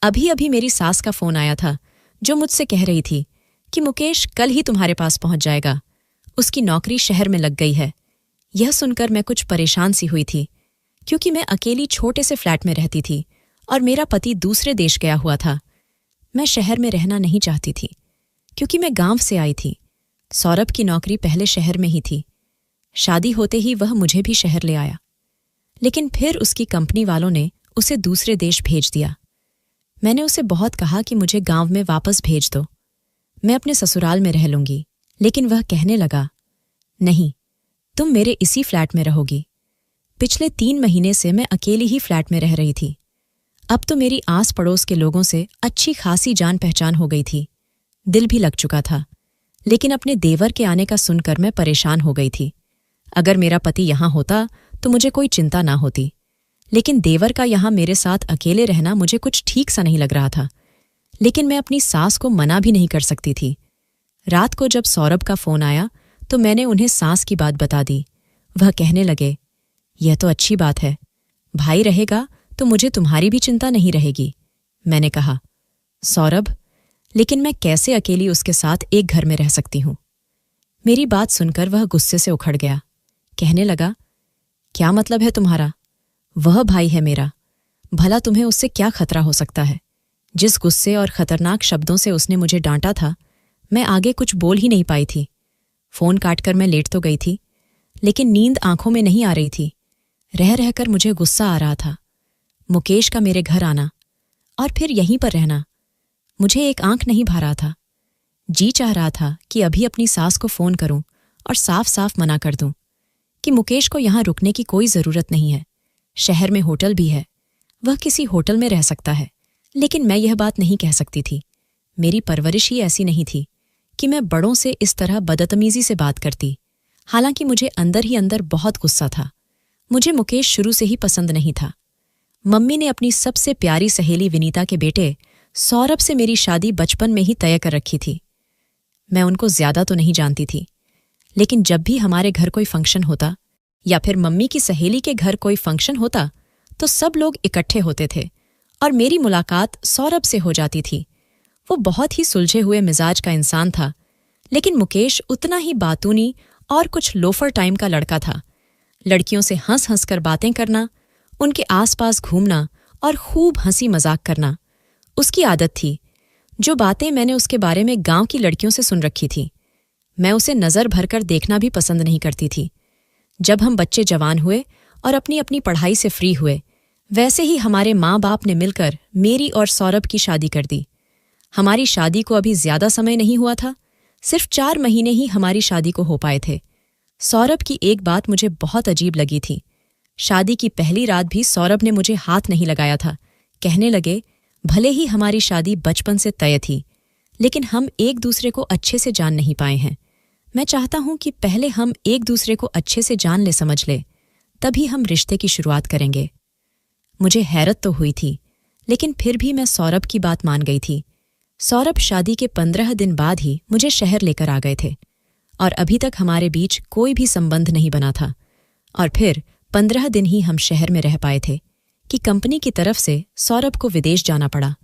अभी अभी मेरी सास का फोन आया था, जो मुझसे कह रही थी कि मुकेश कल ही तुम्हारे पास पहुंच जाएगा, उसकी नौकरी शहर में लग गई है। यह सुनकर मैं कुछ परेशान सी हुई थी, क्योंकि मैं अकेली छोटे से फ्लैट में रहती थी और मेरा पति दूसरे देश गया हुआ था। मैं शहर में रहना नहीं चाहती थी, क्योंकि मैं गांव से आई थी। सौरभ की नौकरी पहले शहर में ही थी। शादी होते ही वह मुझे भी शहर ले आया, लेकिन फिर उसकी कंपनी वालों ने उसे दूसरे देश भेज दिया। मैंने उसे बहुत कहा कि मुझे गांव में वापस भेज दो, मैं अपने ससुराल में रह लूंगी, लेकिन वह कहने लगा, नहीं, तुम मेरे इसी फ्लैट में रहोगी। पिछले 3 महीने से मैं अकेली ही फ्लैट में रह रही थी। अब तो मेरी आस पड़ोस के लोगों से अच्छी खासी जान पहचान हो गई थी। दिल भी लग चुका था, लेकिन अपने देवर के आने का सुनकर मैं परेशान हो गई थी। अगर मेरा पति यहां होता तो मुझे कोई चिंता ना होती, लेकिन देवर का यहां मेरे साथ अकेले रहना मुझे कुछ ठीक सा नहीं लग रहा था। लेकिन मैं अपनी सास को मना भी नहीं कर सकती थी। रात को जब सौरभ का फोन आया तो मैंने उन्हें सास की बात बता दी। वह कहने लगे, यह तो अच्छी बात है, भाई रहेगा तो मुझे तुम्हारी भी चिंता नहीं रहेगी। मैंने कहा, सौरभ, लेकिन मैं कैसे अकेली उसके साथ एक घर में रह सकती हूं? मेरी बात सुनकर वह गुस्से से उखड़ गया। कहने लगा, क्या मतलब है तुम्हारा? वह भाई है मेरा, भला तुम्हें उससे क्या खतरा हो सकता है? जिस गुस्से और खतरनाक शब्दों से उसने मुझे डांटा था, मैं आगे कुछ बोल ही नहीं पाई थी। फोन काटकर मैं लेट तो गई थी, लेकिन नींद आंखों में नहीं आ रही थी। रह रहकर मुझे गुस्सा आ रहा था। मुकेश का मेरे घर आना और फिर यहीं पर रहना, मुझे एक आंख नहीं भा रहा था। जी चाह रहा था कि अभी अपनी सास को फोन करूं और साफ साफ मना कर दूं कि मुकेश को यहां रुकने की कोई जरूरत नहीं है। शहर में होटल भी है, वह किसी होटल में रह सकता है। लेकिन मैं यह बात नहीं कह सकती थी। मेरी परवरिश ही ऐसी नहीं थी कि मैं बड़ों से इस तरह बदतमीजी से बात करती। हालांकि मुझे अंदर ही अंदर बहुत गुस्सा था। मुझे मुकेश शुरू से ही पसंद नहीं था। मम्मी ने अपनी सबसे प्यारी सहेली विनीता के बेटे सौरभ से मेरी शादी बचपन में ही तय कर रखी थी। मैं उनको ज्यादा तो नहीं जानती थी, लेकिन जब भी हमारे घर कोई फंक्शन होता या फिर मम्मी की सहेली के घर कोई फंक्शन होता तो सब लोग इकट्ठे होते थे और मेरी मुलाकात सौरभ से हो जाती थी। वो बहुत ही सुलझे हुए मिजाज का इंसान था, लेकिन मुकेश उतना ही बातूनी और कुछ लोफर टाइम का लड़का था। लड़कियों से हंस हंस कर बातें करना, उनके आसपास घूमना और खूब हंसी मजाक करना उसकी आदत थी। जो बातें मैंने उसके बारे में गांव की लड़कियों से सुन रखी थी, मैं उसे नजर भरकर देखना भी पसंद नहीं करती थी। जब हम बच्चे जवान हुए और अपनी अपनी पढ़ाई से फ्री हुए, वैसे ही हमारे माँ बाप ने मिलकर मेरी और सौरभ की शादी कर दी। हमारी शादी को अभी ज्यादा समय नहीं हुआ था, सिर्फ 4 महीने ही हमारी शादी को हो पाए थे। सौरभ की एक बात मुझे बहुत अजीब लगी थी। शादी की पहली रात भी सौरभ ने मुझे हाथ नहीं लगाया था। कहने लगे, भले ही हमारी शादी बचपन से तय थी, लेकिन हम एक दूसरे को अच्छे से जान नहीं पाए हैं। मैं चाहता हूं कि पहले हम एक दूसरे को अच्छे से जान ले समझ ले, तभी हम रिश्ते की शुरुआत करेंगे। मुझे हैरत तो हुई थी, लेकिन फिर भी मैं सौरभ की बात मान गई थी। सौरभ शादी के 15 दिन बाद ही मुझे शहर लेकर आ गए थे और अभी तक हमारे बीच कोई भी संबंध नहीं बना था। और फिर 15 दिन ही हम शहर में रह पाए थे कि कंपनी की तरफ से सौरभ को विदेश जाना पड़ा।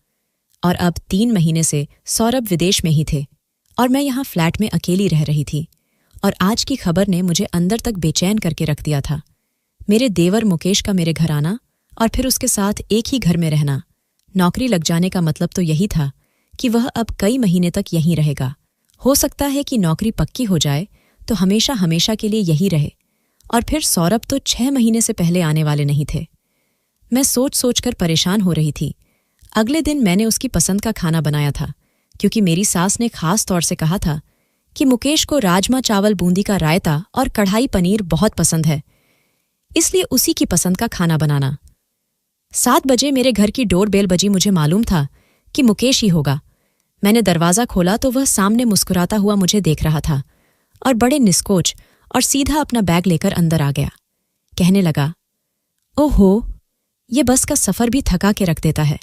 और अब 3 महीने से सौरभ विदेश में ही थे और मैं यहाँ फ्लैट में अकेली रह रही थी। और आज की खबर ने मुझे अंदर तक बेचैन करके रख दिया था। मेरे देवर मुकेश का मेरे घर आना और फिर उसके साथ एक ही घर में रहना। नौकरी लग जाने का मतलब तो यही था कि वह अब कई महीने तक यहीं रहेगा। हो सकता है कि नौकरी पक्की हो जाए तो हमेशा हमेशा के लिए यही रहे। और फिर सौरभ तो 6 महीने से पहले आने वाले नहीं थे। मैं सोच सोच कर परेशान हो रही थी। अगले दिन मैंने उसकी पसंद का खाना बनाया था, क्योंकि मेरी सास ने खास तौर से कहा था कि मुकेश को राजमा चावल बूंदी का रायता और कढ़ाई पनीर बहुत पसंद है, इसलिए उसी की पसंद का खाना बनाना। 7 बजे मेरे घर की डोरबेल बजी। मुझे मालूम था कि मुकेश ही होगा। मैंने दरवाज़ा खोला तो वह सामने मुस्कुराता हुआ मुझे देख रहा था और बड़े निस्कोच और सीधा अपना बैग लेकर अंदर आ गया। कहने लगा, ओहो, ये बस का सफ़र भी थका के रख देता है।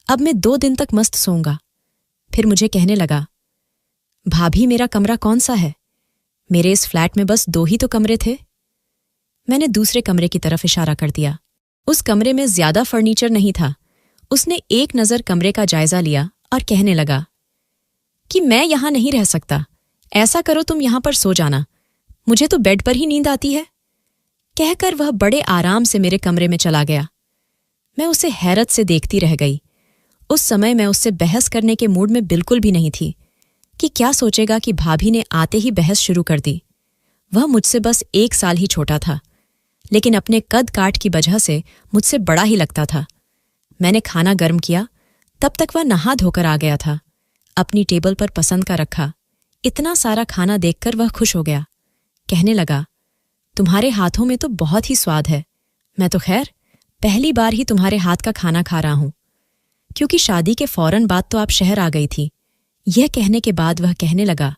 अब मैं 2 दिन तक मस्त सोऊंगा। फिर मुझे कहने लगा, भाभी, मेरा कमरा कौन सा है? मेरे इस फ्लैट में बस 2 ही तो कमरे थे। मैंने दूसरे कमरे की तरफ इशारा कर दिया। उस कमरे में ज्यादा फर्नीचर नहीं था। उसने एक नज़र कमरे का जायजा लिया और कहने लगा कि मैं यहां नहीं रह सकता। ऐसा करो तुम यहां पर सो जाना, मुझे तो बेड पर ही नींद आती है। कहकर वह बड़े आराम से मेरे कमरे में चला गया। मैं उसे हैरत से देखती रह गई। उस समय मैं उससे बहस करने के मूड में बिल्कुल भी नहीं थी कि क्या सोचेगा कि भाभी ने आते ही बहस शुरू कर दी। वह मुझसे बस 1 साल ही छोटा था, लेकिन अपने कद काट की वजह से मुझसे बड़ा ही लगता था। मैंने खाना गर्म किया, तब तक वह नहा धोकर आ गया था। अपनी टेबल पर पसंद का रखा। इतना सारा खाना देखकर वह खुश हो गया। कहने लगा, तुम्हारे हाथों में तो बहुत ही स्वाद है। मैं तो खैर पहली बार ही तुम्हारे हाथ का खाना खा रहा हूं, क्योंकि शादी के फौरन बाद तो आप शहर आ गई थी। यह कहने के बाद वह कहने लगा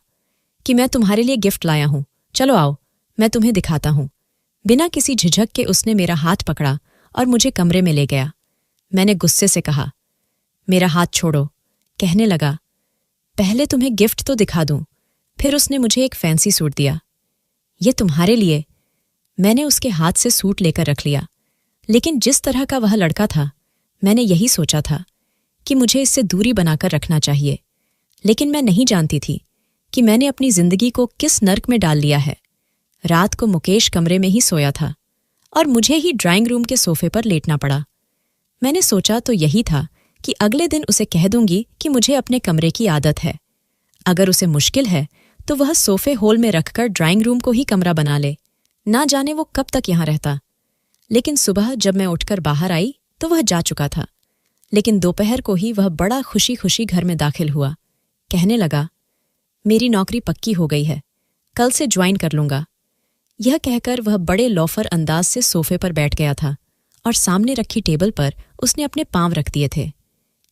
कि मैं तुम्हारे लिए गिफ्ट लाया हूं, चलो आओ मैं तुम्हें दिखाता हूं। बिना किसी झिझक के उसने मेरा हाथ पकड़ा और मुझे कमरे में ले गया। मैंने गुस्से से कहा, मेरा हाथ छोड़ो। कहने लगा, पहले तुम्हें गिफ्ट तो दिखा दूं। फिर उसने मुझे एक फैंसी सूट दिया। ये तुम्हारे लिए। मैंने उसके हाथ से सूट लेकर रख लिया, लेकिन जिस तरह का वह लड़का था, मैंने यही सोचा था कि मुझे इससे दूरी बनाकर रखना चाहिए। लेकिन मैं नहीं जानती थी कि मैंने अपनी जिंदगी को किस नर्क में डाल लिया है। रात को मुकेश कमरे में ही सोया था और मुझे ही ड्राइंग रूम के सोफे पर लेटना पड़ा। मैंने सोचा तो यही था कि अगले दिन उसे कह दूंगी कि मुझे अपने कमरे की आदत है। अगर उसे मुश्किल है तो वह सोफे होल में रखकर ड्राइंग रूम को ही कमरा बना ले। ना जाने वो कब तक यहां रहता। लेकिन सुबह जब मैं उठकर बाहर आई तो वह जा चुका था। लेकिन दोपहर को ही वह बड़ा खुशी खुशी घर में दाखिल हुआ। कहने लगा, मेरी नौकरी पक्की हो गई है, कल से ज्वाइन कर लूंगा। यह कहकर वह बड़े लौफर अंदाज से सोफे पर बैठ गया था और सामने रखी टेबल पर उसने अपने पांव रख दिए थे।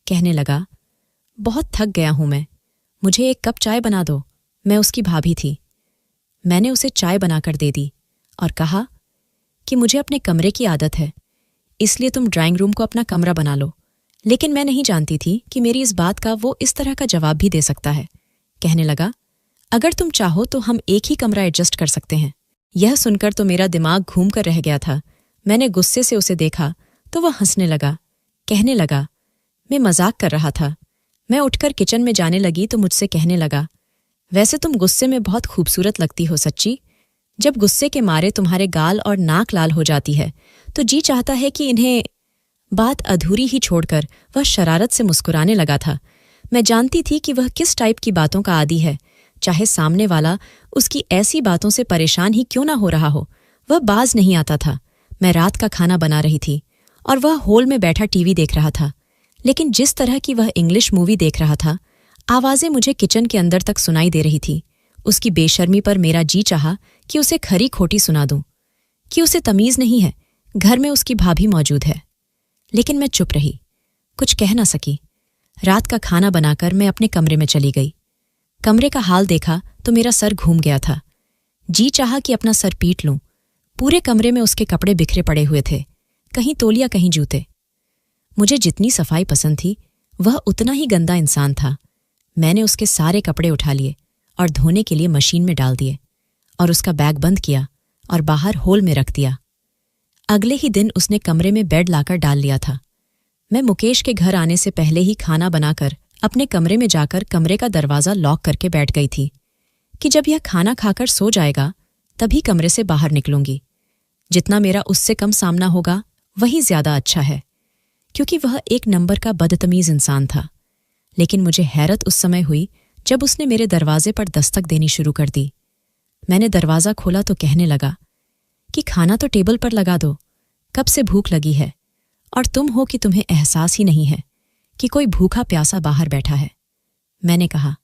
कहने लगा, बहुत थक गया हूं मैं, मुझे एक कप चाय बना दो। मैं उसकी भाभी थी। मैंने उसे चाय बनाकर दे दी और कहा कि मुझे अपने कमरे की आदत है, इसलिए तुम ड्राइंग रूम को अपना कमरा बना लो। लेकिन मैं नहीं जानती थी कि मेरी इस बात का वो इस तरह का जवाब भी दे सकता है। कहने लगा, अगर तुम चाहो तो हम एक ही कमरा एडजस्ट कर सकते हैं। यह सुनकर तो मेरा दिमाग घूम कर रह गया था। मैंने गुस्से से उसे देखा तो वह हंसने लगा। कहने लगा, मैं मजाक कर रहा था। मैं उठकर किचन में जाने लगी तो मुझसे कहने लगा, वैसे तुम गुस्से में बहुत खूबसूरत लगती हो सच्ची। जब गुस्से के मारे तुम्हारे गाल और नाक लाल हो जाती है तो जी चाहता है कि इन्हें। बात अधूरी ही छोड़कर वह शरारत से मुस्कुराने लगा था। मैं जानती थी कि वह किस टाइप की बातों का आदी है। चाहे सामने वाला उसकी ऐसी बातों से परेशान ही क्यों ना हो रहा हो, वह बाज नहीं आता था। मैं रात का खाना बना रही थी और वह हॉल में बैठा टीवी देख रहा था। लेकिन जिस तरह की वह इंग्लिश मूवी देख रहा था, आवाजें मुझे किचन के अंदर तक सुनाई दे रही थी। उसकी बेशर्मी पर मेरा जी चाहा कि उसे खरी खोटी सुना दूं कि उसे तमीज नहीं है, घर में उसकी भाभी मौजूद है। लेकिन मैं चुप रही, कुछ कह ना सकी। रात का खाना बनाकर मैं अपने कमरे में चली गई। कमरे का हाल देखा तो मेरा सर घूम गया था। जी चाहा कि अपना सर पीट लूं। पूरे कमरे में उसके कपड़े बिखरे पड़े हुए थे, कहीं तौलिया कहीं जूते। मुझे जितनी सफाई पसंद थी, वह उतना ही गंदा इंसान था। मैंने उसके सारे कपड़े उठा लिए और धोने के लिए मशीन में डाल दिए और उसका बैग बंद किया और बाहर होल में रख दिया। अगले ही दिन उसने कमरे में बेड लाकर डाल लिया था। मैं मुकेश के घर आने से पहले ही खाना बनाकर अपने कमरे में जाकर कमरे का दरवाज़ा लॉक करके बैठ गई थी कि जब यह खाना खाकर सो जाएगा तभी कमरे से बाहर निकलूंगी। जितना मेरा उससे कम सामना होगा वही ज्यादा अच्छा है, क्योंकि वह एक नंबर का बदतमीज इंसान था। लेकिन मुझे हैरत उस समय हुई जब उसने मेरे दरवाजे पर दस्तक देनी शुरू कर दी। मैंने दरवाज़ा खोला तो कहने लगा कि खाना तो टेबल पर लगा दो, कब से भूख लगी है और तुम हो कि तुम्हें एहसास ही नहीं है कि कोई भूखा प्यासा बाहर बैठा है। मैंने कहा,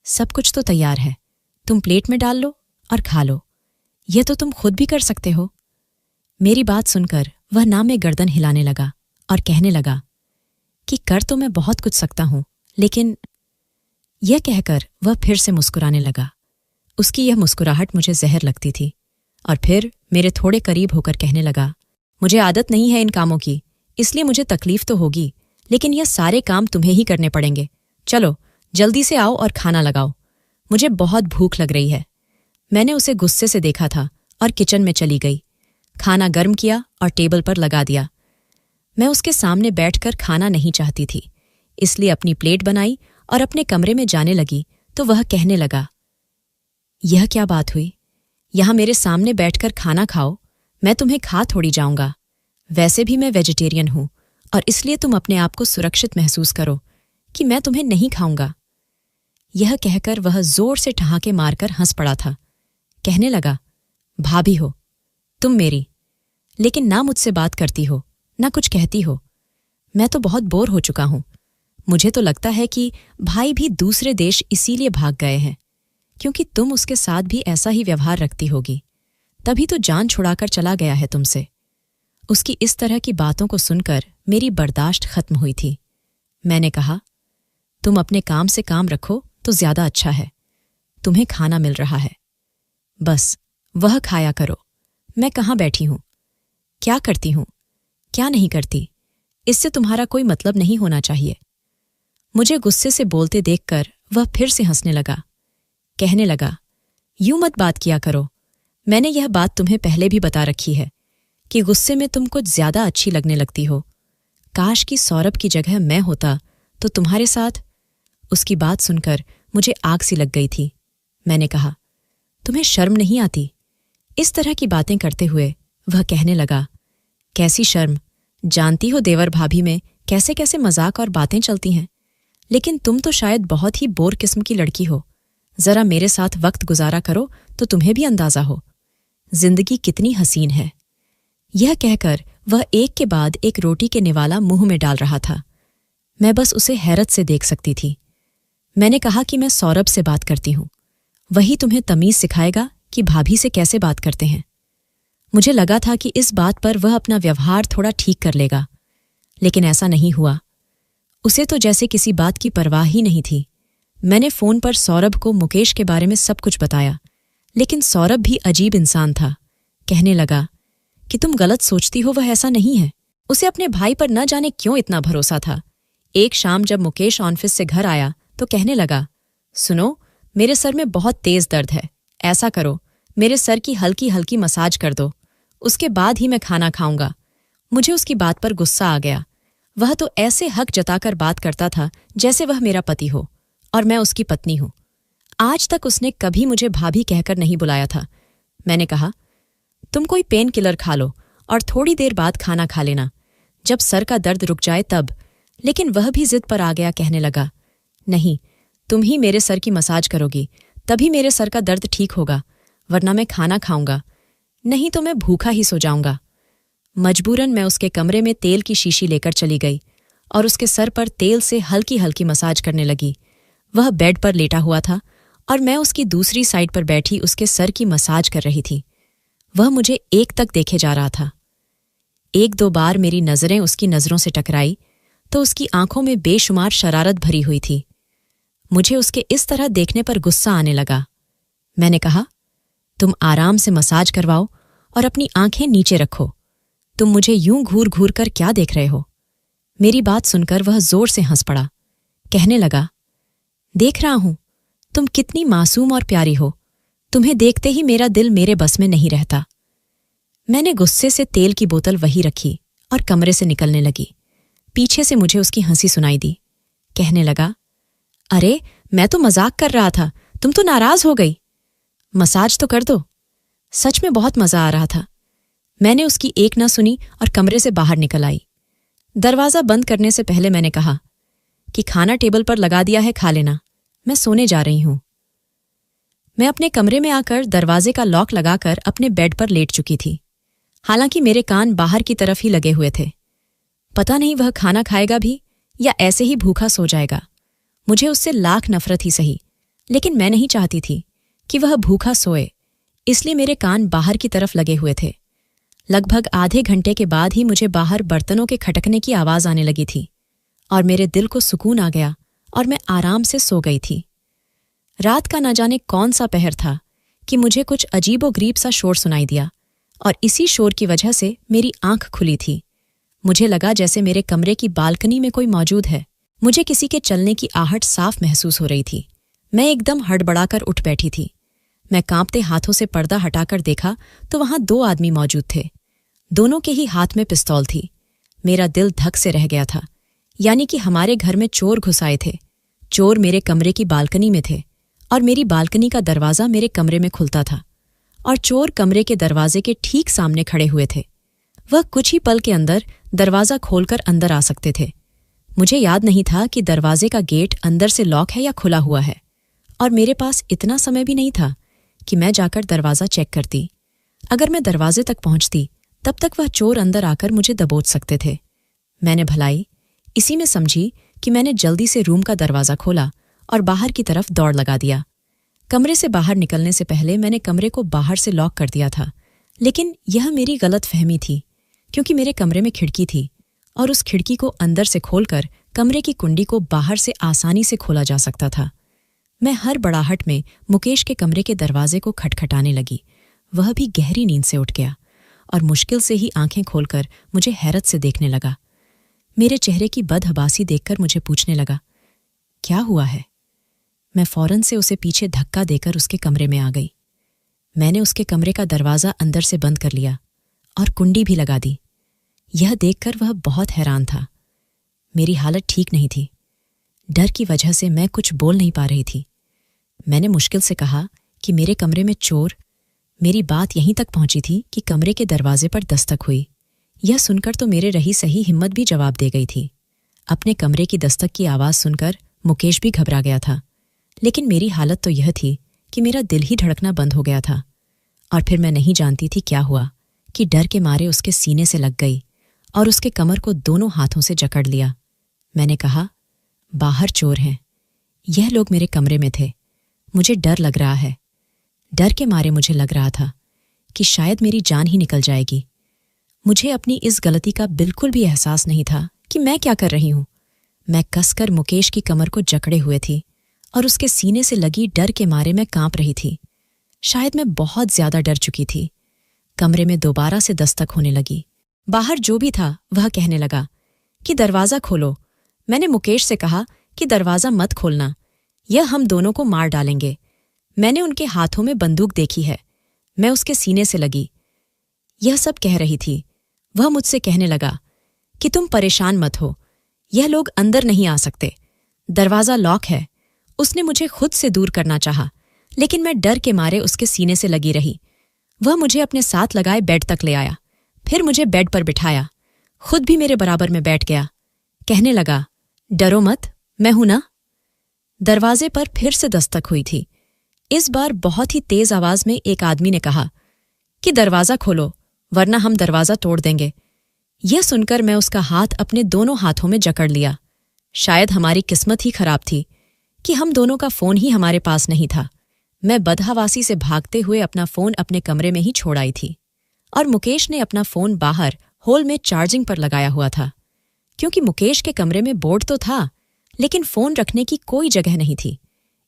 सब कुछ तो तैयार है, तुम प्लेट में डाल लो और खा लो, यह तो तुम खुद भी कर सकते हो। मेरी बात सुनकर वह ना में गर्दन हिलाने लगा और कहने लगा कि कर तो मैं बहुत कुछ सकता हूं, लेकिन। यह कहकर वह फिर से मुस्कुराने लगा। उसकी यह मुस्कुराहट मुझे जहर लगती थी और फिर मेरे थोड़े करीब होकर कहने लगा, मुझे आदत नहीं है इन कामों की, इसलिए मुझे तकलीफ तो होगी, लेकिन यह सारे काम तुम्हें ही करने पड़ेंगे। चलो जल्दी से आओ और खाना लगाओ, मुझे बहुत भूख लग रही है। मैंने उसे गुस्से से देखा था और किचन में चली गई। खाना गर्म किया और टेबल पर लगा दिया। मैं उसके सामने बैठकर खाना नहीं चाहती थी, इसलिए अपनी प्लेट बनाई और अपने कमरे में जाने लगी तो वह कहने लगा, यह क्या बात हुई? यहां मेरे सामने बैठकर खाना खाओ, मैं तुम्हें खा थोड़ी जाऊंगा। वैसे भी मैं वेजिटेरियन हूं और इसलिए तुम अपने आप को सुरक्षित महसूस करो कि मैं तुम्हें नहीं खाऊंगा। यह कहकर वह जोर से ठहाके मारकर हंस पड़ा था। कहने लगा, भाभी हो तुम मेरी, लेकिन ना मुझसे बात करती हो ना कुछ कहती हो। मैं तो बहुत बोर हो चुका हूं। मुझे तो लगता है कि भाई भी दूसरे देश इसीलिए भाग गए हैं क्योंकि तुम उसके साथ भी ऐसा ही व्यवहार रखती होगी, तभी तो जान छुड़ाकर चला गया है तुमसे। उसकी इस तरह की बातों को सुनकर मेरी बर्दाश्त खत्म हुई थी। मैंने कहा, तुम अपने काम से काम रखो तो ज्यादा अच्छा है। तुम्हें खाना मिल रहा है, बस वह खाया करो। मैं कहाँ बैठी हूं, क्या करती हूं, क्या नहीं करती, इससे तुम्हारा कोई मतलब नहीं होना चाहिए। मुझे गुस्से से बोलते देखकर वह फिर से हंसने लगा। कहने लगा, यूं मत बात किया करो। मैंने यह बात तुम्हें पहले भी बता रखी है कि गुस्से में तुम कुछ ज्यादा अच्छी लगने लगती हो। काश कि सौरभ की जगह मैं होता तो तुम्हारे साथ। उसकी बात सुनकर मुझे आग सी लग गई थी। मैंने कहा, तुम्हें शर्म नहीं आती? इस तरह की बातें करते हुए वह कहने लगा, कैसी शर्म? जानती हो देवर भाभी में कैसे कैसे मजाक और बातें चलती हैं। लेकिन तुम तो शायद बहुत ही बोर किस्म की लड़की हो। जरा मेरे साथ वक्त गुजारा करो तो तुम्हें भी अंदाजा हो जिंदगी कितनी हसीन है। यह कहकर वह एक के बाद एक रोटी के निवाला मुंह में डाल रहा था। मैं बस उसे हैरत से देख सकती थी। मैंने कहा कि मैं सौरभ से बात करती हूं, वही तुम्हें तमीज सिखाएगा कि भाभी से कैसे बात करते हैं। मुझे लगा था कि इस बात पर वह अपना व्यवहार थोड़ा ठीक कर लेगा, लेकिन ऐसा नहीं हुआ। उसे तो जैसे किसी बात की परवाह ही नहीं थी। मैंने फोन पर सौरभ को मुकेश के बारे में सब कुछ बताया, लेकिन सौरभ भी अजीब इंसान था। कहने लगा कि तुम गलत सोचती हो, वह ऐसा नहीं है। उसे अपने भाई पर न जाने क्यों इतना भरोसा था। एक शाम जब मुकेश ऑफिस से घर आया तो कहने लगा, सुनो, मेरे सर में बहुत तेज दर्द है। ऐसा करो, मेरे सर की हल्की हल्की मसाज कर दो, उसके बाद ही मैं खाना खाऊंगा। मुझे उसकी बात पर गुस्सा आ गया। वह तो ऐसे हक जताकर बात करता था जैसे वह मेरा पति हो और मैं उसकी पत्नी हूं। आज तक उसने कभी मुझे भाभी कहकर नहीं बुलाया था। मैंने कहा, तुम कोई पेन किलर खा लो और थोड़ी देर बाद खाना खा लेना, जब सर का दर्द रुक जाए तब। लेकिन वह भी जिद पर आ गया। कहने लगा, नहीं, तुम ही मेरे सर की मसाज करोगी, तभी मेरे सर का दर्द ठीक होगा, वरना मैं खाना खाऊंगा, नहीं तो मैं भूखा ही सो जाऊंगा। मजबूरन मैं उसके कमरे में तेल की शीशी लेकर चली गई और उसके सर पर तेल से हल्की हल्की मसाज करने लगी। वह बेड पर लेटा हुआ था और मैं उसकी दूसरी साइड पर बैठी उसके सर की मसाज कर रही थी। वह मुझे एक तक देखे जा रहा था। एक दो बार मेरी नजरें उसकी नजरों से टकराई तो उसकी आंखों में बेशुमार शरारत भरी हुई थी। मुझे उसके इस तरह देखने पर गुस्सा आने लगा। मैंने कहा, तुम आराम से मसाज करवाओ और अपनी आंखें नीचे रखो। तुम मुझे यूं घूर घूर कर क्या देख रहे हो? मेरी बात सुनकर वह जोर से हंस पड़ा। कहने लगा, देख रहा हूं, तुम कितनी मासूम और प्यारी हो। तुम्हें देखते ही मेरा दिल मेरे बस में नहीं रहता। मैंने गुस्से से तेल की बोतल वहीं रखी और कमरे से निकलने लगी। पीछे से मुझे उसकी हंसी सुनाई दी। कहने लगा, अरे मैं तो मजाक कर रहा था, तुम तो नाराज हो गई। मसाज तो कर दो। सच में बहुत मजा आ रहा था। मैंने उसकी एक ना सुनी और कमरे से बाहर निकल आई। दरवाजा बंद करने से पहले मैंने कहा कि खाना टेबल पर लगा दिया है, खा लेना, मैं सोने जा रही हूं। मैं अपने कमरे में आकर दरवाजे का लॉक लगाकर अपने बेड पर लेट चुकी थी। हालांकि मेरे कान बाहर की तरफ ही लगे हुए थे। पता नहीं वह खाना खाएगा भी या ऐसे ही भूखा सो जाएगा। मुझे उससे लाख नफरत ही सही, लेकिन मैं नहीं चाहती थी कि वह भूखा सोए, इसलिए मेरे कान बाहर की तरफ लगे हुए थे। लगभग आधे घंटे के बाद ही मुझे बाहर बर्तनों के खटकने की आवाज आने लगी थी और मेरे दिल को सुकून आ गया और मैं आराम से सो गई थी। रात का न जाने कौन सा पहर था कि मुझे कुछ अजीबोगरीब सा शोर सुनाई दिया और इसी शोर की वजह से मेरी आंख खुली थी। मुझे लगा जैसे मेरे कमरे की बालकनी में कोई मौजूद है। मुझे किसी के चलने की आहट साफ महसूस हो रही थी। मैं एकदम हड़बड़ाकर उठ बैठी थी। मैं कांपते हाथों से पर्दा हटाकर देखा तो वहां दो आदमी मौजूद थे। दोनों के ही हाथ में पिस्तौल थी। मेरा दिल धक से रह गया था। यानी कि हमारे घर में चोर घुस आए थे। चोर मेरे कमरे की बालकनी में थे और मेरी बालकनी का दरवाज़ा मेरे कमरे में खुलता था और चोर कमरे के दरवाजे के ठीक सामने खड़े हुए थे। वह कुछ ही पल के अंदर दरवाज़ा खोलकर अंदर आ सकते थे। मुझे याद नहीं था कि दरवाजे का गेट अंदर से लॉक है या खुला हुआ है, और मेरे पास इतना समय भी नहीं था कि मैं जाकर दरवाज़ा चेक करती। अगर मैं दरवाजे तक पहुंचती तब तक वह चोर अंदर आकर मुझे दबोच सकते थे। मैंने भलाई इसी में समझी कि मैंने जल्दी से रूम का दरवाज़ा खोला और बाहर की तरफ दौड़ लगा दिया। कमरे से बाहर निकलने से पहले मैंने कमरे को बाहर से लॉक कर दिया था, लेकिन यह मेरी गलत फहमी थी, क्योंकि मेरे कमरे में खिड़की थी और उस खिड़की को अंदर से खोलकर कमरे की कुंडी को बाहर से आसानी से खोला जा सकता था। मैं हर बड़ाहट में मुकेश के कमरे के दरवाजे को खटखटाने लगी। वह भी गहरी नींद से उठ गया और मुश्किल से ही आंखें खोलकर मुझे हैरत से देखने लगा। मेरे चेहरे की बदहवासी देखकर मुझे पूछने लगा, क्या हुआ है? मैं फौरन से उसे पीछे धक्का देकर उसके कमरे में आ गई। मैंने उसके कमरे का दरवाज़ा अंदर से बंद कर लिया और कुंडी भी लगा दी। यह देखकर वह बहुत हैरान था। मेरी हालत ठीक नहीं थी। डर की वजह से मैं कुछ बोल नहीं पा रही थी। मैंने मुश्किल से कहा कि मेरे कमरे में चोर। मेरी बात यहीं तक पहुंची थी कि कमरे के दरवाजे पर दस्तक हुई। यह सुनकर तो मेरे रही सही हिम्मत भी जवाब दे गई थी। अपने कमरे की दस्तक की आवाज़ सुनकर मुकेश भी घबरा गया था, लेकिन मेरी हालत तो यह थी कि मेरा दिल ही धड़कना बंद हो गया था। और फिर मैं नहीं जानती थी क्या हुआ कि डर के मारे उसके सीने से लग गई और उसके कमर को दोनों हाथों से जकड़ लिया। मैंने कहा, बाहर चोर हैं। यह लोग मेरे कमरे में थे। मुझे डर लग रहा है। डर के मारे मुझे लग रहा था कि शायद मेरी जान ही निकल जाएगी। मुझे अपनी इस गलती का बिल्कुल भी एहसास नहीं था कि मैं क्या कर रही हूं। मैं कसकर मुकेश की कमर को जकड़े हुए थी और उसके सीने से लगी डर के मारे मैं कांप रही थी। शायद मैं बहुत ज्यादा डर चुकी थी। कमरे में दोबारा से दस्तक होने लगी। बाहर जो भी था वह कहने लगा कि दरवाज़ा खोलो। मैंने मुकेश से कहा कि दरवाज़ा मत खोलना, यह हम दोनों को मार डालेंगे। मैंने उनके हाथों में बंदूक देखी है। मैं उसके सीने से लगी। यह सब कह रही थी। वह मुझसे कहने लगा कि तुम परेशान मत हो, यह लोग अंदर नहीं आ सकते, दरवाज़ा लॉक है। उसने मुझे खुद से दूर करना चाहा, लेकिन मैं डर के मारे उसके सीने से लगी रही। वह मुझे अपने साथ लगाए बेड तक ले आया, फिर मुझे बेड पर बिठाया, खुद भी मेरे बराबर में बैठ गया। कहने लगा, डरो मत, मैं हूं ना। दरवाजे पर फिर से दस्तक हुई थी। इस बार बहुत ही तेज आवाज में एक आदमी ने कहा कि दरवाज़ा खोलो, वरना हम दरवाज़ा तोड़ देंगे। यह सुनकर मैं उसका हाथ अपने दोनों हाथों में जकड़ लिया। शायद हमारी किस्मत ही खराब थी कि हम दोनों का फ़ोन ही हमारे पास नहीं था। मैं बदहवासी से भागते हुए अपना फ़ोन अपने कमरे में ही छोड़ आई थी और मुकेश ने अपना फ़ोन बाहर हॉल में चार्जिंग पर लगाया हुआ था। क्योंकि मुकेश के कमरे में बोर्ड तो था, लेकिन फ़ोन रखने की कोई जगह नहीं थी,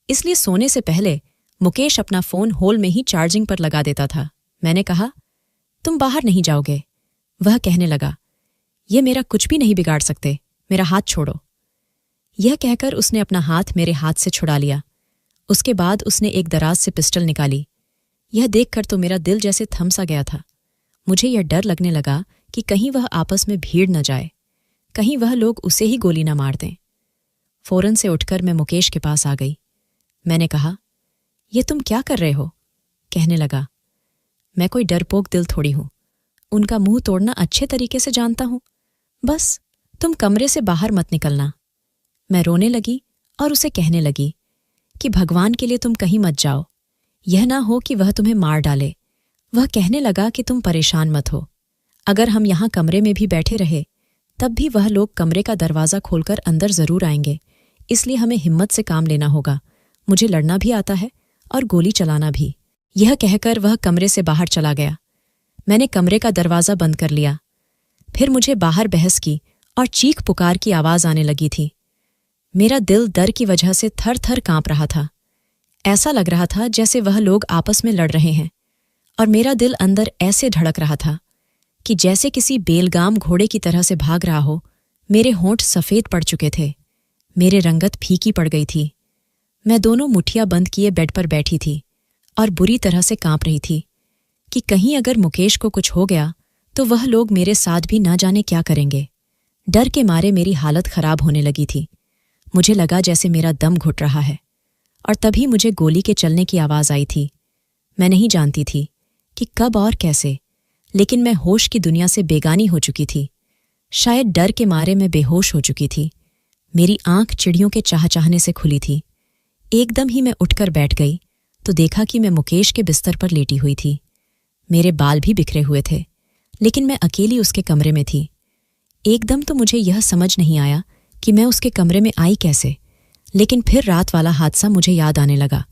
इसलिए सोने से पहले मुकेश अपना फ़ोन हॉल में ही चार्जिंग पर लगा देता था। मैंने कहा, तुम बाहर नहीं जाओगे। वह कहने लगा, यह मेरा कुछ भी नहीं बिगाड़ सकते, मेरा हाथ छोड़ो। यह कहकर उसने अपना हाथ मेरे हाथ से छुड़ा लिया। उसके बाद उसने एक दराज से पिस्टल निकाली। यह देखकर तो मेरा दिल जैसे थम सा गया था। मुझे यह डर लगने लगा कि कहीं वह आपस में भीड़ न जाए, कहीं वह लोग उसे ही गोली न मार दें। फौरन से उठकर मैं मुकेश के पास आ गई। मैंने कहा, यह तुम क्या कर रहे हो? कहने लगा, मैं कोई डरपोक दिल थोड़ी हूं, उनका मुंह तोड़ना अच्छे तरीके से जानता हूं। बस तुम कमरे से बाहर मत निकलना। मैं रोने लगी और उसे कहने लगी कि भगवान के लिए तुम कहीं मत जाओ, यह ना हो कि वह तुम्हें मार डाले। वह कहने लगा कि तुम परेशान मत हो, अगर हम यहाँ कमरे में भी बैठे रहे तब भी वह लोग कमरे का दरवाज़ा खोलकर अंदर ज़रूर आएंगे, इसलिए हमें हिम्मत से काम लेना होगा। मुझे लड़ना भी आता है और गोली चलाना भी। यह कहकर वह कमरे से बाहर चला गया। मैंने कमरे का दरवाज़ा बंद कर लिया। फिर मुझे बाहर बहस की और चीख पुकार की आवाज़ आने लगी थी। मेरा दिल डर की वजह से थर थर काँप रहा था। ऐसा लग रहा था जैसे वह लोग आपस में लड़ रहे हैं, और मेरा दिल अंदर ऐसे धड़क रहा था कि जैसे किसी बेलगाम घोड़े की तरह से भाग रहा हो। मेरे होंठ सफ़ेद पड़ चुके थे, मेरे रंगत फीकी पड़ गई थी। मैं दोनों मुठ्ठियां बंद किए बेड पर बैठी थी और बुरी तरह से काँप रही थी कि कहीं अगर मुकेश को कुछ हो गया तो वह लोग मेरे साथ भी ना जाने क्या करेंगे। डर के मारे मेरी हालत खराब होने लगी थी। मुझे लगा जैसे मेरा दम घुट रहा है। और तभी मुझे गोली के चलने की आवाज़ आई थी। मैं नहीं जानती थी कि कब और कैसे, लेकिन मैं होश की दुनिया से बेगानी हो चुकी थी। शायद डर के मारे मैं बेहोश हो चुकी थी। मेरी आंख चिड़ियों के चाहने से खुली थी। एकदम ही मैं उठकर बैठ गई तो देखा कि मैं मुकेश के बिस्तर पर लेटी हुई थी। मेरे बाल भी बिखरे हुए थे, लेकिन मैं अकेली उसके कमरे में थी। एकदम तो मुझे यह समझ नहीं आया कि मैं उसके कमरे में आई कैसे, लेकिन फिर रात वाला हादसा मुझे याद आने लगा,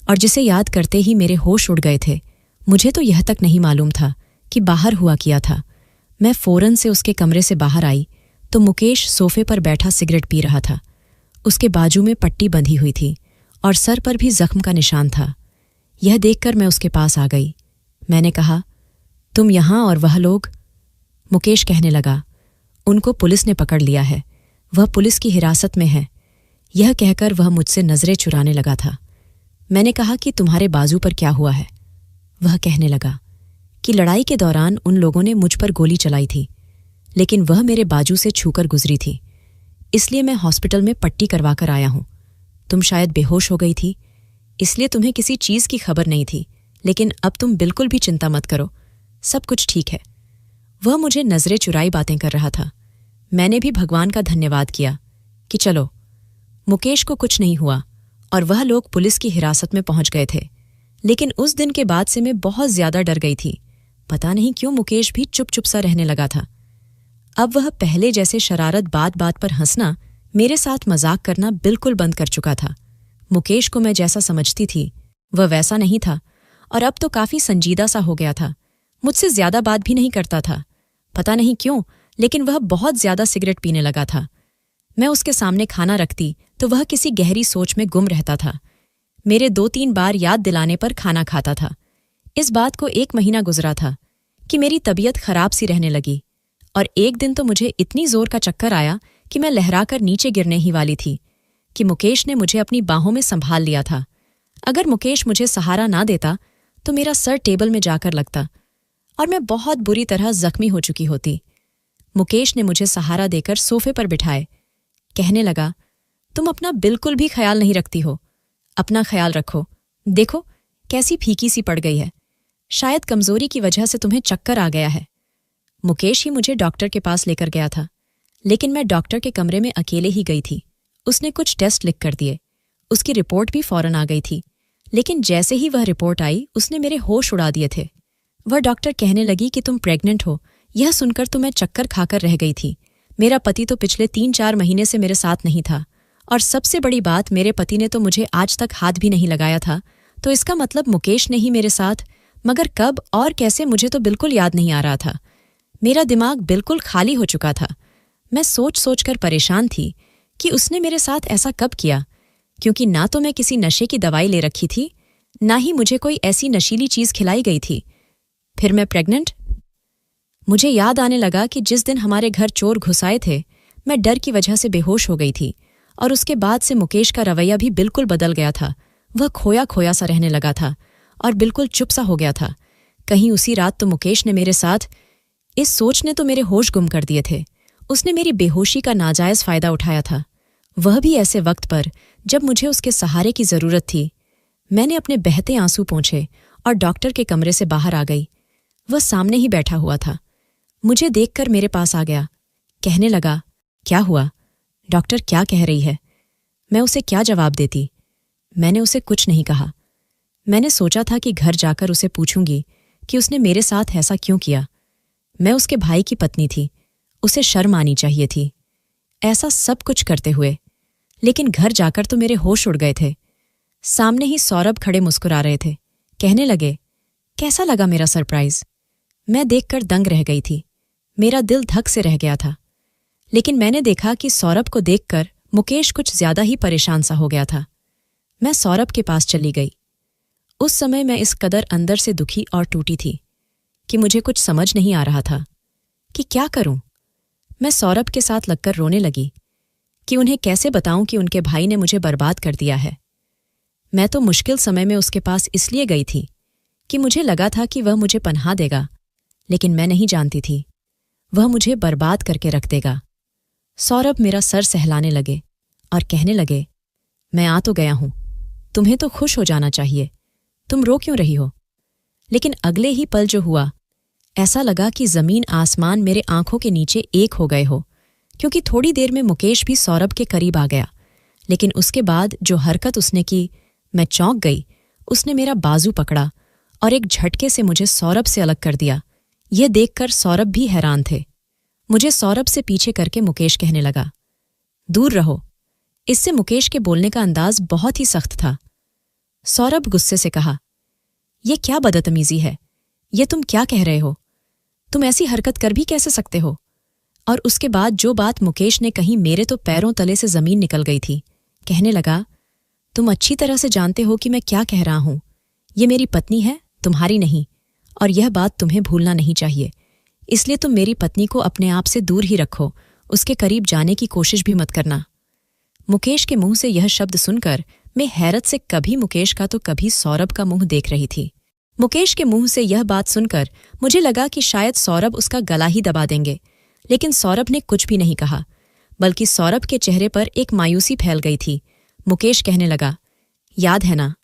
और जिसे याद करते ही मेरे होश उड़ गए थे। मुझे तो यह तक नहीं मालूम था कि बाहर हुआ क्या था। मैं फौरन से उसके कमरे से बाहर आई तो मुकेश सोफे पर बैठा सिगरेट पी रहा था। उसके बाजू में पट्टी बंधी हुई थी और सर पर भी जख्म का निशान था। यह देखकर मैं उसके पास आ गई। मैंने कहा, तुम यहाँ और वह लोग? मुकेश कहने लगा, उनको पुलिस ने पकड़ लिया है, वह पुलिस की हिरासत में है। यह कहकर वह मुझसे नजरें चुराने लगा था। मैंने कहा कि तुम्हारे बाजू पर क्या हुआ है? वह कहने लगा कि लड़ाई के दौरान उन लोगों ने मुझ पर गोली चलाई थी, लेकिन वह मेरे बाजू से छूकर गुजरी थी, इसलिए मैं हॉस्पिटल में पट्टी करवा कर आया हूं। तुम शायद बेहोश हो गई थी, इसलिए तुम्हें किसी चीज की खबर नहीं थी, लेकिन अब तुम बिल्कुल भी चिंता मत करो, सब कुछ ठीक है। वह मुझे नजरें चुराई बातें कर रहा था। मैंने भी भगवान का धन्यवाद किया कि चलो, मुकेश को कुछ नहीं हुआ और वह लोग पुलिस की हिरासत में पहुंच गए थे। लेकिन उस दिन के बाद से मैं बहुत ज्यादा डर गई थी। पता नहीं क्यों मुकेश भी चुप चुप सा रहने लगा था। अब वह पहले जैसे शरारत बात बात पर हंसना, मेरे साथ मजाक करना बिल्कुल बंद कर चुका था। मुकेश को मैं जैसा समझती थी वह वैसा नहीं था, और अब तो काफी संजीदा सा हो गया था। मुझसे ज्यादा बात भी नहीं करता था। पता नहीं क्यों, लेकिन वह बहुत ज्यादा सिगरेट पीने लगा था। मैं उसके सामने खाना रखती तो वह किसी गहरी सोच में गुम रहता था। मेरे 2-3 बार याद दिलाने पर खाना खाता था। इस बात को 1 महीना गुजरा था कि मेरी तबीयत खराब सी रहने लगी, और एक दिन तो मुझे इतनी जोर का चक्कर आया कि मैं लहराकर नीचे गिरने ही वाली थी कि मुकेश ने मुझे अपनी बाहों में संभाल लिया था। अगर मुकेश मुझे सहारा ना देता तो मेरा सर टेबल में जाकर लगता और मैं बहुत बुरी तरह जख्मी हो चुकी होती। मुकेश ने मुझे सहारा देकर सोफे पर बिठाए। कहने लगा, तुम अपना बिल्कुल भी ख्याल नहीं रखती हो, अपना ख्याल रखो। देखो कैसी फीकी सी पड़ गई है, शायद कमजोरी की वजह से तुम्हें चक्कर आ गया है। मुकेश ही मुझे डॉक्टर के पास लेकर गया था, लेकिन मैं डॉक्टर के कमरे में अकेले ही गई थी। उसने कुछ टेस्ट लिख कर दिए। उसकी रिपोर्ट भी फौरन आ गई थी, लेकिन जैसे ही वह रिपोर्ट आई उसने मेरे होश उड़ा दिए थे। वह डॉक्टर कहने लगी कि तुम प्रेग्नेंट हो। यह सुनकर तो मैं चक्कर खाकर रह गई थी। मेरा पति तो पिछले 3-4 महीने से मेरे साथ नहीं था, और सबसे बड़ी बात, मेरे पति ने तो मुझे आज तक हाथ भी नहीं लगाया था। तो इसका मतलब मुकेश ने ही मेरे साथ, मगर कब और कैसे मुझे तो बिल्कुल याद नहीं आ रहा था। मेरा दिमाग बिल्कुल खाली हो चुका था। मैं सोच सोच कर परेशान थी कि उसने मेरे साथ ऐसा कब किया, क्योंकि ना तो मैं किसी नशे की दवाई ले रखी थी, ना ही मुझे कोई ऐसी नशीली चीज खिलाई गई थी। फिर मैं प्रेग्नेंट? मुझे याद आने लगा कि जिस दिन हमारे घर चोर घुस आए थे, मैं डर की वजह से बेहोश हो गई थी, और उसके बाद से मुकेश का रवैया भी बिल्कुल बदल गया था। वह खोया खोया सा रहने लगा था और बिल्कुल चुप सा हो गया था। कहीं उसी रात तो मुकेश ने मेरे साथ, इस सोच ने तो मेरे होश गुम कर दिए थे। उसने मेरी बेहोशी का नाजायज फायदा उठाया था, वह भी ऐसे वक्त पर जब मुझे उसके सहारे की जरूरत थी। मैंने अपने बहते आंसू पोंछे और डॉक्टर के कमरे से बाहर आ गई। वह सामने ही बैठा हुआ था। मुझे देखकर मेरे पास आ गया। कहने लगा, क्या हुआ? डॉक्टर क्या कह रही है? मैं उसे क्या जवाब देती? मैंने उसे कुछ नहीं कहा। मैंने सोचा था कि घर जाकर उसे पूछूंगी कि उसने मेरे साथ ऐसा क्यों किया। मैं उसके भाई की पत्नी थी, उसे शर्म आनी चाहिए थी ऐसा सब कुछ करते हुए। लेकिन घर जाकर तो मेरे होश उड़ गए थे। सामने ही सौरभ खड़े मुस्कुरा रहे थे। कहने लगे, कैसा लगा मेरा सरप्राइज? मैं देखकर दंग रह गई थी। मेरा दिल धक से रह गया था। लेकिन मैंने देखा कि सौरभ को देखकर मुकेश कुछ ज्यादा ही परेशान सा हो गया था। मैं सौरभ के पास चली गई। उस समय मैं इस कदर अंदर से दुखी और टूटी थी कि मुझे कुछ समझ नहीं आ रहा था कि क्या करूं। मैं सौरभ के साथ लगकर रोने लगी कि उन्हें कैसे बताऊं कि उनके भाई ने मुझे बर्बाद कर दिया है। मैं तो मुश्किल समय में उसके पास इसलिए गई थी कि मुझे लगा था कि वह मुझे पनाह देगा, लेकिन मैं नहीं जानती थी वह मुझे बर्बाद करके रख देगा। सौरभ मेरा सर सहलाने लगे और कहने लगे, मैं आ तो गया हूं, तुम्हें तो खुश हो जाना चाहिए, तुम रो क्यों रही हो? लेकिन अगले ही पल जो हुआ, ऐसा लगा कि जमीन आसमान मेरे आंखों के नीचे एक हो गए हो, क्योंकि थोड़ी देर में मुकेश भी सौरभ के करीब आ गया। लेकिन उसके बाद जो हरकत उसने की, मैं चौंक गई। उसने मेरा बाजू पकड़ा और एक झटके से मुझे सौरभ से अलग कर दिया। यह देखकर सौरभ भी हैरान थे। मुझे सौरभ से पीछे करके मुकेश कहने लगा, दूर रहो। इससे मुकेश के बोलने का अंदाज बहुत ही सख्त था। सौरभ गुस्से से कहा, यह क्या बदतमीजी है? ये तुम क्या कह रहे हो? तुम ऐसी हरकत कर भी कैसे सकते हो? और उसके बाद जो बात मुकेश ने कही, मेरे तो पैरों तले से जमीन निकल गई थी। कहने लगा, तुम अच्छी तरह से जानते हो कि मैं क्या कह रहा हूं। ये मेरी पत्नी है, तुम्हारी नहीं, और यह बात तुम्हें भूलना नहीं चाहिए। इसलिए तुम मेरी पत्नी को अपने आप से दूर ही रखो, उसके करीब जाने की कोशिश भी मत करना। मुकेश के मुंह से यह शब्द सुनकर मैं हैरत से कभी मुकेश का तो कभी सौरभ का मुंह देख रही थी। मुकेश के मुंह से यह बात सुनकर मुझे लगा कि शायद सौरभ उसका गला ही दबा देंगे, लेकिन सौरभ ने कुछ भी नहीं कहा, बल्कि सौरभ के चेहरे पर एक मायूसी फैल गई थी। मुकेश कहने लगा, याद है ना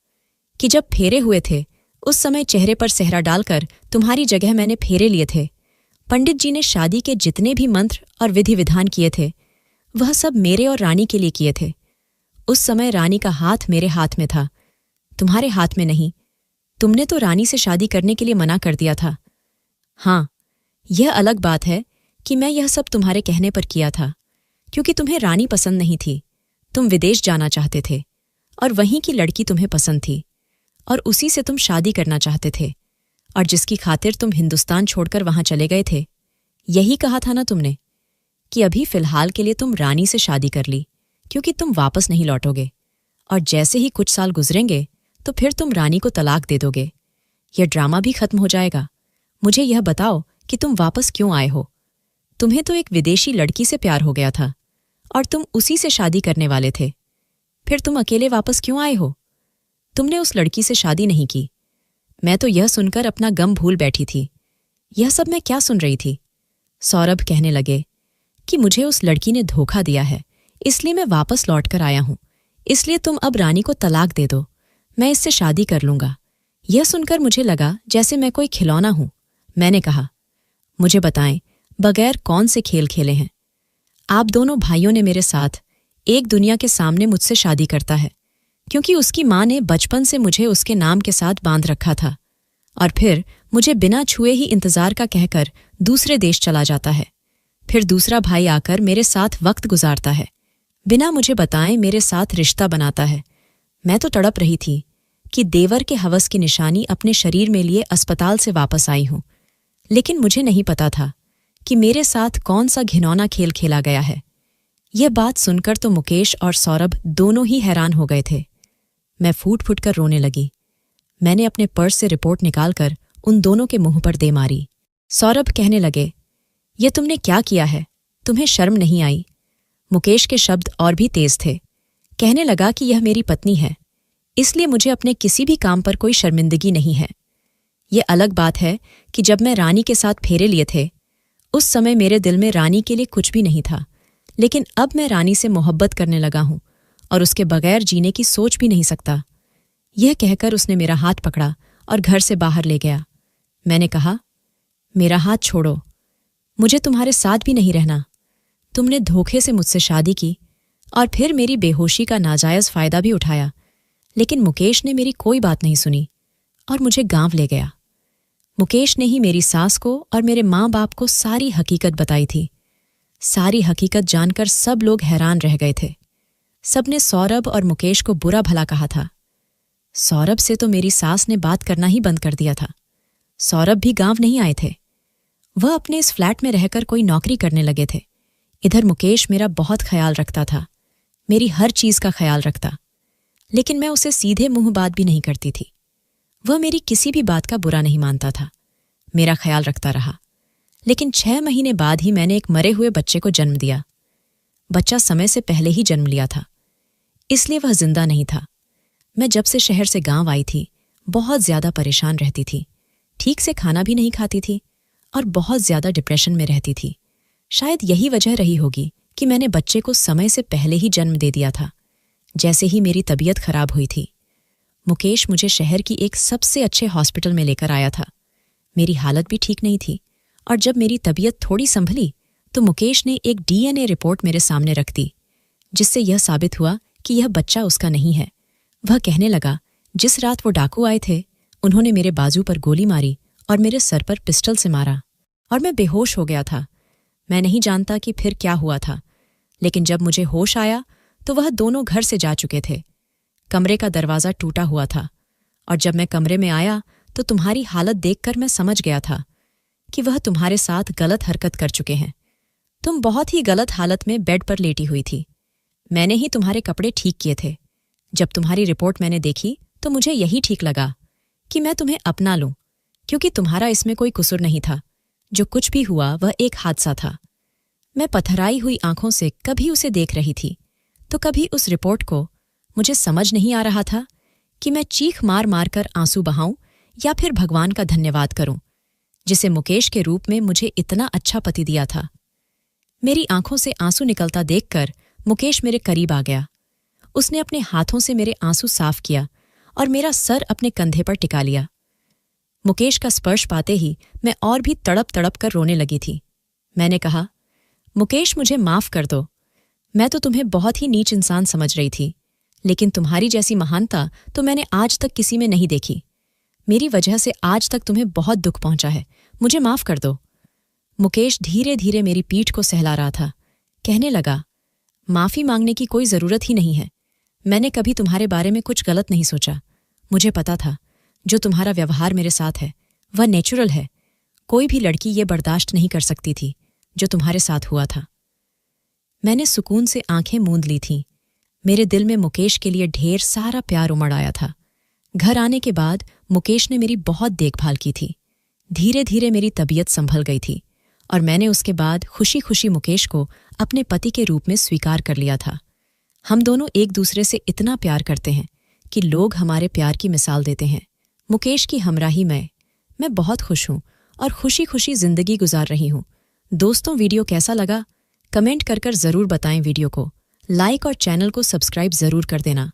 कि जब फेरे हुए थे उस समय चेहरे पर सेहरा डालकर तुम्हारी जगह मैंने फेरे लिए थे। पंडित जी ने शादी के जितने भी मंत्र और विधि विधान किए थे वह सब मेरे और रानी के लिए किए थे। उस समय रानी का हाथ मेरे हाथ में था, तुम्हारे हाथ में नहीं। तुमने तो रानी से शादी करने के लिए मना कर दिया था। हाँ, यह अलग बात है कि मैं यह सब तुम्हारे कहने पर किया था, क्योंकि तुम्हें रानी पसंद नहीं थी। तुम विदेश जाना चाहते थे और वहीं की लड़की तुम्हें पसंद थी और उसी से तुम शादी करना चाहते थे, और जिसकी खातिर तुम हिंदुस्तान छोड़कर वहां चले गए थे। यही कहा था ना तुमने कि अभी फिलहाल के लिए तुम रानी से शादी कर ली, क्योंकि तुम वापस नहीं लौटोगे, और जैसे ही कुछ साल गुजरेंगे तो फिर तुम रानी को तलाक दे दोगे। यह ड्रामा भी खत्म हो जाएगा। मुझे यह बताओ कि तुम वापस क्यों आए हो? तुम्हें तो एक विदेशी लड़की से प्यार हो गया था और तुम उसी से शादी करने वाले थे। फिर तुम अकेले वापस क्यों आए हो? तुमने उस लड़की से शादी नहीं की। मैं तो यह सुनकर अपना गम भूल बैठी थी। यह सब मैं क्या सुन रही थी? सौरभ कहने लगे कि मुझे उस लड़की ने धोखा दिया है, इसलिए मैं वापस लौट कर आया हूं। इसलिए तुम अब रानी को तलाक दे दो, मैं इससे शादी कर लूंगा। यह सुनकर मुझे लगा जैसे मैं कोई खिलौना हूं। मैंने कहा, मुझे बताएं, बगैर कौन से खेल खेले हैं? आप दोनों भाइयों ने मेरे साथ एक दुनिया के सामने मुझसे शादी करता है, क्योंकि उसकी माँ ने बचपन से मुझे उसके नाम के साथ बांध रखा था, और फिर मुझे बिना छुए ही इंतजार का कहकर दूसरे देश चला जाता है। फिर दूसरा भाई आकर मेरे साथ वक्त गुजारता है, बिना मुझे बताए मेरे साथ रिश्ता बनाता है। मैं तो तड़प रही थी कि देवर के हवस की निशानी अपने शरीर में लिए अस्पताल से वापस आई हूं, लेकिन मुझे नहीं पता था कि मेरे साथ कौन सा घिनौना खेल खेला गया है। यह बात सुनकर तो मुकेश और सौरभ दोनों ही हैरान हो गए थे। मैं फूट फूट कर रोने लगी। मैंने अपने पर्स से रिपोर्ट निकालकर उन दोनों के मुंह पर दे मारी। सौरभ कहने लगे, यह तुमने क्या किया है? तुम्हें शर्म नहीं आई? मुकेश के शब्द और भी तेज थे। कहने लगा कि यह मेरी पत्नी है, इसलिए मुझे अपने किसी भी काम पर कोई शर्मिंदगी नहीं है। यह अलग बात है कि जब मैं रानी के साथ फेरे लिए थे उस समय मेरे दिल में रानी के लिए कुछ भी नहीं था, लेकिन अब मैं रानी से मोहब्बत करने लगा हूं और उसके बगैर जीने की सोच भी नहीं सकता। यह कहकर उसने मेरा हाथ पकड़ा और घर से बाहर ले गया। मैंने कहा, मेरा हाथ छोड़ो, मुझे तुम्हारे साथ भी नहीं रहना। तुमने धोखे से मुझसे शादी की और फिर मेरी बेहोशी का नाजायज फायदा भी उठाया, लेकिन मुकेश ने मेरी कोई बात नहीं सुनी और मुझे गांव ले गया। मुकेश ने ही मेरी सास को और मेरे माँ बाप को सारी हकीकत बताई थी। सारी हकीकत जानकर सब लोग हैरान रह गए थे। सबने सौरभ और मुकेश को बुरा भला कहा था। सौरभ से तो मेरी सास ने बात करना ही बंद कर दिया था। सौरभ भी गांव नहीं आए थे, वह अपने इस फ्लैट में रहकर कोई नौकरी करने लगे थे। इधर मुकेश मेरा बहुत ख्याल रखता था, मेरी हर चीज का ख्याल रखता, लेकिन मैं उसे सीधे मुंह बात भी नहीं करती थी। वह मेरी किसी भी बात का बुरा नहीं मानता था, मेरा ख्याल रखता रहा। लेकिन 6 महीने बाद ही मैंने एक मरे हुए बच्चे को जन्म दिया। बच्चा समय से पहले ही जन्म लिया था, इसलिए वह जिंदा नहीं था। मैं जब से शहर से गांव आई थी बहुत ज्यादा परेशान रहती थी, ठीक से खाना भी नहीं खाती थी और बहुत ज्यादा डिप्रेशन में रहती थी। शायद यही वजह रही होगी कि मैंने बच्चे को समय से पहले ही जन्म दे दिया था, जैसे ही मेरी तबीयत खराब हुई थी। मुकेश मुझे शहर की एक सबसे अच्छे हॉस्पिटल में लेकर आया था। मेरी हालत भी ठीक नहीं थी और जब मेरी तबीयत थोड़ी संभली तो मुकेश ने एक DNA रिपोर्ट मेरे सामने रख दी, जिससे यह साबित हुआ कि यह बच्चा उसका नहीं है। वह कहने लगा, जिस रात वो डाकू आए थे उन्होंने मेरे बाजू पर गोली मारी और मेरे सर पर पिस्टल से मारा और मैं बेहोश हो गया था। मैं नहीं जानता कि फिर क्या हुआ था, लेकिन जब मुझे होश आया तो वह दोनों घर से जा चुके थे। कमरे का दरवाज़ा टूटा हुआ था और जब मैं कमरे में आया तो तुम्हारी हालत देखकर मैं समझ गया था कि वह तुम्हारे साथ गलत हरकत कर चुके हैं। तुम बहुत ही गलत हालत में बेड पर लेटी हुई थी। मैंने ही तुम्हारे कपड़े ठीक किए थे। जब तुम्हारी रिपोर्ट मैंने देखी तो मुझे यही ठीक लगा कि मैं तुम्हें अपना लूं, क्योंकि तुम्हारा इसमें कोई कसूर नहीं था। जो कुछ भी हुआ वह एक हादसा था। मैं पथराई हुई आंखों से कभी उसे देख रही थी तो कभी उस रिपोर्ट को। मुझे समझ नहीं आ रहा था कि मैं चीख मार मार कर आंसू बहाऊं या फिर भगवान का धन्यवाद करूं, जिसे मुकेश के रूप में मुझे इतना अच्छा पति दिया था। मेरी आंखों से आंसू निकलता देखकर मुकेश मेरे करीब आ गया। उसने अपने हाथों से मेरे आंसू साफ किया और मेरा सर अपने कंधे पर टिका लिया। मुकेश का स्पर्श पाते ही मैं और भी तड़प तड़प कर रोने लगी थी। मैंने कहा, मुकेश मुझे माफ कर दो। मैं तो तुम्हें बहुत ही नीच इंसान समझ रही थी, लेकिन तुम्हारी जैसी महानता तो मैंने आज तक किसी में नहीं देखी। मेरी वजह से आज तक तुम्हें बहुत दुख पहुंचा है। मुझे माफ कर दो। मुकेश धीरे धीरे मेरी पीठ को सहला रहा था। कहने लगा, माफी मांगने की कोई जरूरत ही नहीं है। मैंने कभी तुम्हारे बारे में कुछ गलत नहीं सोचा। मुझे पता था जो तुम्हारा व्यवहार मेरे साथ है वह नेचुरल है। कोई भी लड़की ये बर्दाश्त नहीं कर सकती थी जो तुम्हारे साथ हुआ था। मैंने सुकून से आंखें मूंद ली थीं। मेरे दिल में मुकेश के लिए ढेर सारा प्यार उमड़ आया था। घर आने के बाद मुकेश ने मेरी बहुत देखभाल की थी। धीरे धीरे मेरी तबीयत संभल गई थी और मैंने उसके बाद खुशी खुशी मुकेश को अपने पति के रूप में स्वीकार कर लिया था। हम दोनों एक दूसरे से इतना प्यार करते हैं कि लोग हमारे प्यार की मिसाल देते हैं। मुकेश की हमराही मैं बहुत खुश हूँ और खुशी खुशी जिंदगी गुजार रही हूँ। दोस्तों, वीडियो कैसा लगा? कमेंट कर ज़रूर बताएं। वीडियो को लाइक और चैनल को सब्सक्राइब ज़रूर कर देना।